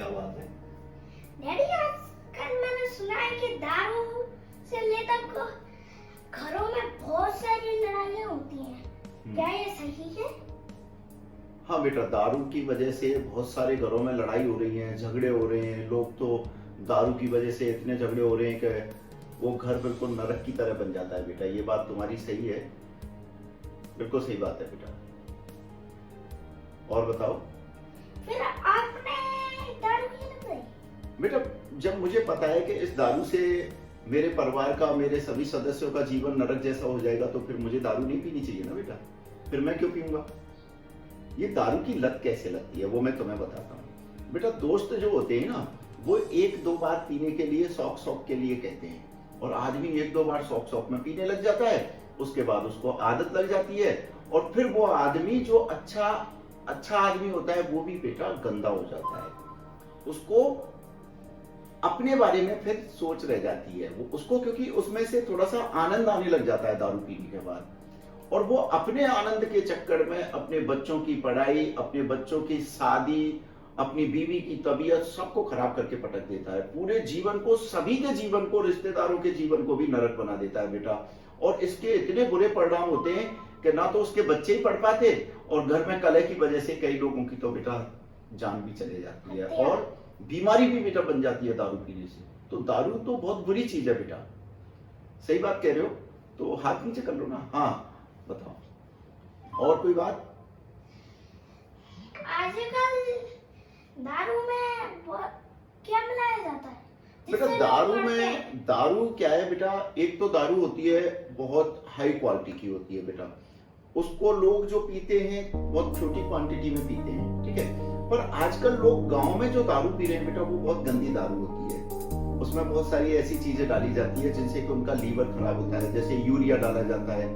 क्या बात है? डैडी आजकल मैंने सुना है कि दारू से लेकर घरों में बहुत सारी लड़ाइयाँ होती हैं। क्या ये सही है? हाँ बेटा, दारू की वजह से बहुत सारे घरों में लड़ाई हो रही है, झगड़े हो रहे हैं। लोग तो दारू की वजह से इतने झगड़े हो रहे हैं कि वो घर बिल्कुल नरक की तरह बन जाता है बेटा। ये बात तुम्हारी सही है, बिल्कुल सही बात है बेटा। और बताओ फिर आपने दारू क्यों नहीं पी? बेटा, जब मुझे पता है कि इस दारू से मेरे परिवार का, मेरे सभी सदस्यों का जीवन नरक जैसा हो जाएगा, तो फिर मुझे दारू नहीं पीनी चाहिए ना बेटा। फिर मैं क्यों पीऊंगा? ये दारू की लत कैसे लगती है वो मैं तुम्हें बताता हूँ बेटा। दोस्त जो होते हैं ना, वो एक दो बार पीने के लिए, शौक शौक के लिए कहते हैं, और आदमी एक दो बार शौक शौक में पीने लग जाता है, उसके बाद उसको आदत लग जाती है, और फिर वो आदमी जो अच्छा आदमी होता है वो भी बेटा गंदा हो जाता है। उसको अपने बारे में फिर सोच रह जाती है वो उसको, क्योंकि उसमें से थोड़ा सा आनंद आने लग जाता है दारू पीने के बाद, और वो अपने आनंद के चक्कर में अपने बच्चों की पढ़ाई, अपने बच्चों की शादी, अपनी बीवी की तबीयत, सबको खराब करके पटक देता है। पूरे जीवन को, सभी के जीवन को, रिश्तेदारों के जीवन को भी नरक बना देता है बेटा। और इसके इतने बुरे परिणाम होते हैं कि ना तो उसके बच्चे ही पढ़ पाते, और घर में कलह की वजह से कई लोगों की तो बेटा जान भी चले जाती है, और बीमारी भी बेटा बन जाती है दारू पीने से। तो दारू तो बहुत बुरी चीज है बेटा। सही बात कह रहे हो, तो हाथ नीचे कर लो ना। हाँ बताओ, और कोई बात? आजकल दारू में क्या मिलाया जाता है? बेटा दारू क्या है बेटा, एक तो दारू होती है बहुत हाई क्वालिटी की होती है बेटा। उसको लोग जो पीते हैं बहुत छोटी क्वांटिटी में पीते हैं, ठीक है। पर आजकल लोग गांव में जो दारू पी रहे हैं बेटा, वो बहुत गंदी दारू होती है। उसमें बहुत सारी ऐसी चीजें डाली जाती है जिनसे कि उनका लीवर खराब होता है। जैसे यूरिया डाला जाता है,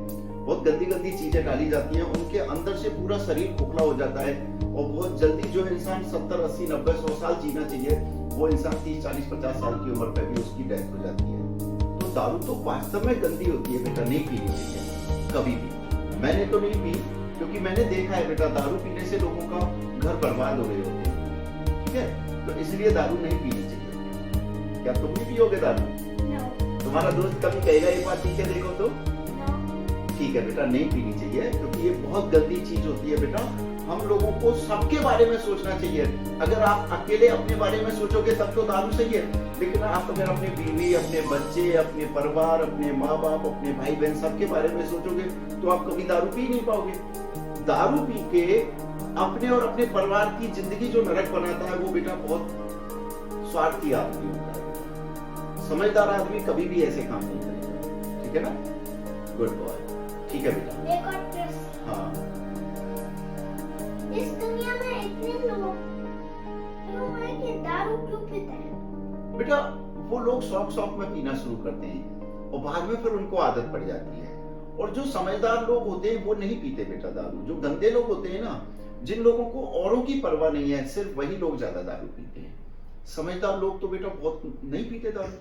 बहुत गंदी गंदी चीजें डाली जाती हैं, उनके अंदर से पूरा शरीर खोखला हो जाता है, और बहुत जल्दी जो इंसान 70, 80, 90, 100 साल जीना चाहिए, वो इंसान 30, 40, 50 साल की उम्र पर भी उसकी डेथ हो जाती है। तो दारू तो वास्तव में गंदी होती है बेटा, नहीं पीनी चाहिए कभी भी। मैंने तो नहीं पी, क्योंकि मैंने देखा है बेटा दारू पीने से लोगों का घर बर्बाद हो रहे होते हैं, ठीक है। तो इसलिए दारू नहीं पीनी चाहिए। क्या तुम भी पियोगे दारू? तुम्हारा दोस्त कभी कहेगा एक बार पी के देखो तो? ठीक है बेटा, नहीं पीनी चाहिए, क्योंकि ये बहुत गंदी चीज होती है बेटा। हम लोगों को सबके बारे में सोचना चाहिए। अगर आप अकेले अपने बारे में सोचोगे तब तो दारू सही है, लेकिन आप अगर अपनी बीवी, अपने बच्चे, अपने परिवार, अपने माँ बाप, अपने भाई बहन, सबके बारे में सोचोगे तो आप कभी दारू पी नहीं पाओगे। दारू पी के अपने और अपने परिवार की जिंदगी जो नरक बनाता है वो बेटा बहुत स्वार्थी आदमी होता है। समझदार आदमी कभी भी ऐसे काम नहीं करेगा, ठीक है ना? गुड बॉय, ठीक है बेटा। एक और प्रश्न। हाँ, इस दुनिया में इतने लोग क्यों हैं कि दारू क्यों पीते हैं? बेटा वो लोग शौक शौक में पीना शुरू करते हैं, और बाद में फिर उनको आदत पड़ जाती है। और जो समझदार लोग होते हैं वो नहीं पीते बेटा दारू। जो गंदे लोग होते हैं ना, जिन लोगों को औरों की परवाह नहीं है, सिर्फ वही लोग ज्यादा दारू पीते हैं। समझदार लोग तो बेटा बहुत नहीं पीते दारू,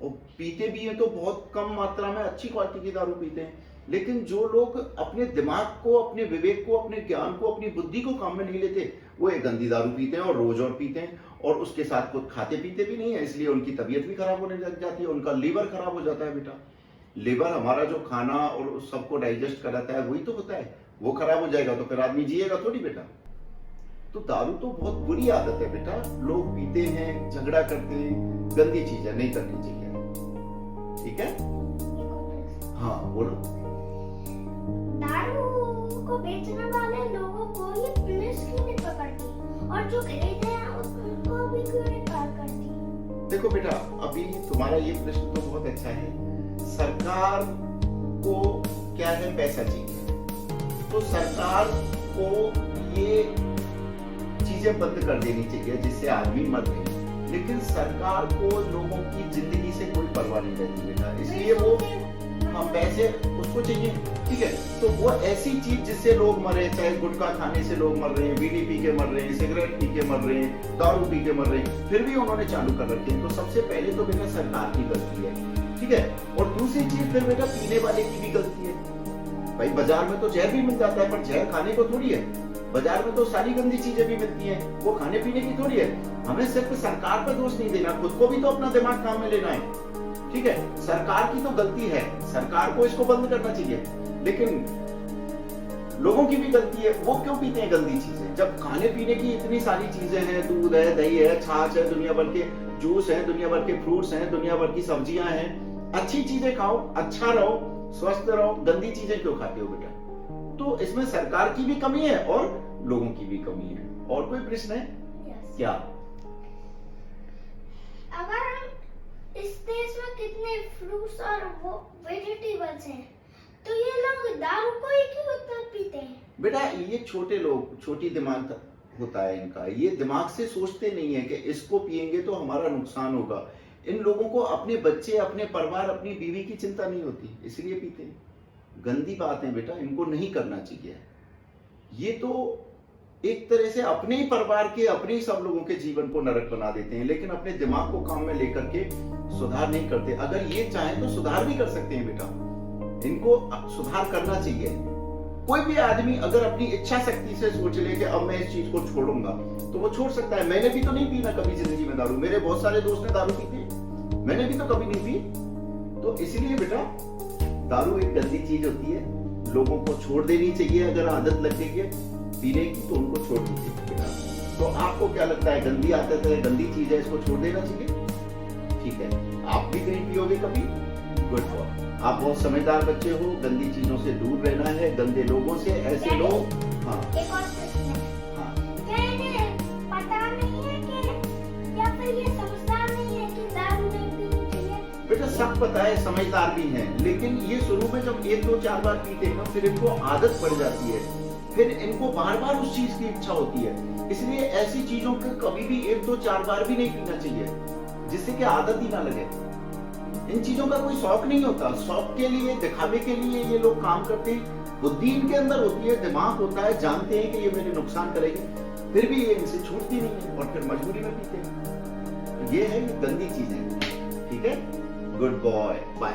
और पीते भी हैं तो बहुत कम मात्रा में अच्छी क्वालिटी की दारू पीते हैं। लेकिन जो लोग अपने दिमाग को, अपने विवेक को, अपने ज्ञान को, अपनी बुद्धि को काम में नहीं लेते, वो एक गंदी दारू पीते हैं, और रोज और पीते हैं, और उसके साथ कुछ खाते पीते भी नहीं है, इसलिए उनकी तबीयत भी खराब होने लग जाती है, उनका लीवर खराब हो जाता है बेटा। लीवर हमारा जो खाना और उस सबको डाइजेस्ट कराता है वही तो होता है, वो खराब हो जाएगा तो फिर आदमी जिएगा थोड़ी बेटा। तो दारू तो बहुत बुरी आदत है बेटा। लोग पीते हैं, झगड़ा करते हैं, गंदी चीज है, नहीं करनी चाहिए, ठीक है। हाँ बोलो। दारू को बेचने वाले लोगों को ये पुलिस क्यों नहीं पकड़ती, और जो खरीदते हैं उनको भी क्यों नहीं पकड़ती? देखो बेटा, अभी तुम्हारा ये प्रश्न तो बहुत अच्छा है। सरकार को क्या है, पैसा चाहिए, तो सरकार को ये चीजें बंद कर देनी चाहिए जिससे आदमी मर गए। लेकिन सरकार को लोगों की जिंदगी से कोई परवाह नहीं रहती बेटा, इसलिए वो पैसे उसको चाहिए, ठीक है। तो वो ऐसी चीज जिससे लोग मरे, चाहे गुटखा खाने से लोग मर रहे हैं, बीड़ी पी के मर रहे हैं, सिगरेट पी के मर रहे हैं, दारू पी के मर रहे हैं, फिर भी उन्होंने चालू कर रखे हैं। तो सबसे पहले तो बेटा सरकार की गलती है, ठीक है। और दूसरी चीज फिर बेटा पीने वाले की भी गलती है। भाई बाजार में तो जहर भी मिल जाता है, पर जहर खाने को थोड़ी है। बाजार में तो सारी गंदी चीजें भी मिलती हैं, वो खाने पीने की थोड़ी है। हमें सिर्फ सरकार पर दोष नहीं देना, खुद को भी तो अपना दिमाग काम में लेना है। ठीक है, सरकार की तो गलती है, सरकार को इसको बंद करना चाहिए, लेकिन लोगों की भी गलती है। वो क्यों पीते हैं गंदी चीजें, जब खाने पीने की इतनी सारी चीजें हैं, दूध है, दही है, छाछ है, दुनिया भर के जूस है, दुनिया भर के फ्रूट्स हैं, दुनिया भर की सब्जियां हैं। अच्छी चीजें खाओ, अच्छा रहो, स्वस्थ रहो, गंदी चीजें क्यों खाते हो बेटा? तो इसमें सरकार की भी कमी है और लोगों की भी कमी है। और कोई प्रश्न है? Yes. क्या? अगर हम इस देश में कितने फ्रूट्स और वो वेजिटेबल्स हैं, तो ये लोग दारू को ही क्यों इतना पीते हैं? बेटा ये छोटे लोग, छोटी दिमाग होता है इनका, ये दिमाग से सोचते नहीं है कि इसको पिएंगे तो हमारा नुकसान होगा। इन लोगों को अपने बच्चे, अपने परिवार, अपनी बीवी की चिंता नहीं होती, इसलिए पीते हैं। गंदी बात है बेटा, इनको नहीं करना चाहिए। ये तो एक तरह से अपने ही परिवार के, अपने ही सब लोगों के जीवन को नरक बना देते हैं, लेकिन अपने दिमाग को काम में लेकर के सुधार नहीं करते। अगर ये चाहें तो सुधार भी कर सकते हैं बेटा, इनको सुधार करना चाहिए। कोई भी आदमी अगर अपनी इच्छा शक्ति से सोच ले कि अब मैं इस चीज को छोड़ूंगा, तो वो छोड़ सकता है। मैंने भी तो नहीं पीना कभी जिंदगी में दारू, मेरे बहुत सारे दोस्त ने दारू पीते, मैंने भी तो कभी नहीं पी। तो इसलिए बेटा दारू एक गंदी चीज होती है, लोगों को छोड़ देनी चाहिए। अगर आदत लग गई है पीने की तो उनको छोड़ दीजिए बेटा। तो आपको क्या लगता है, गंदी आदत है, गंदी चीज है, इसको छोड़ देना चाहिए? ठीक है, आप भी नहीं पियोगे कभी? गुड बॉय, आप बहुत समझदार बच्चे हो। गंदी चीजों से दूर रहना है, गंदे लोगों से, ऐसे लोग। हाँ एक और प्रश्न है, हाँ, क्या इन्हें पता नहीं है कि, या फिर ये समझदार नहीं है कि दारू नहीं पीनी चाहिए? बेटा सब पता है, समझदार भी हैं, लेकिन ये शुरू में जब 1 2 4 बार पीते हैं ना, फिर इनको आदत पड़ जाती है, फिर इनको बार बार उस चीज की इच्छा होती है। इसलिए ऐसी चीजों को कभी भी 1 2 4 बार भी नहीं पीना चाहिए, जिससे कि आदत ही ना लगे। इन चीजों का कोई शौक नहीं होता, शौक के लिए, दिखावे के लिए ये लोग काम करते हैं। बुद्धि इनके अंदर होती है, दिमाग होता है, जानते हैं कि ये मेरे नुकसान करेगी, फिर भी ये इनसे छूटती नहीं है और फिर मजबूरी में पीते हैं। ये है गंदी चीजें। ठीक है, गुड बॉय, बाय।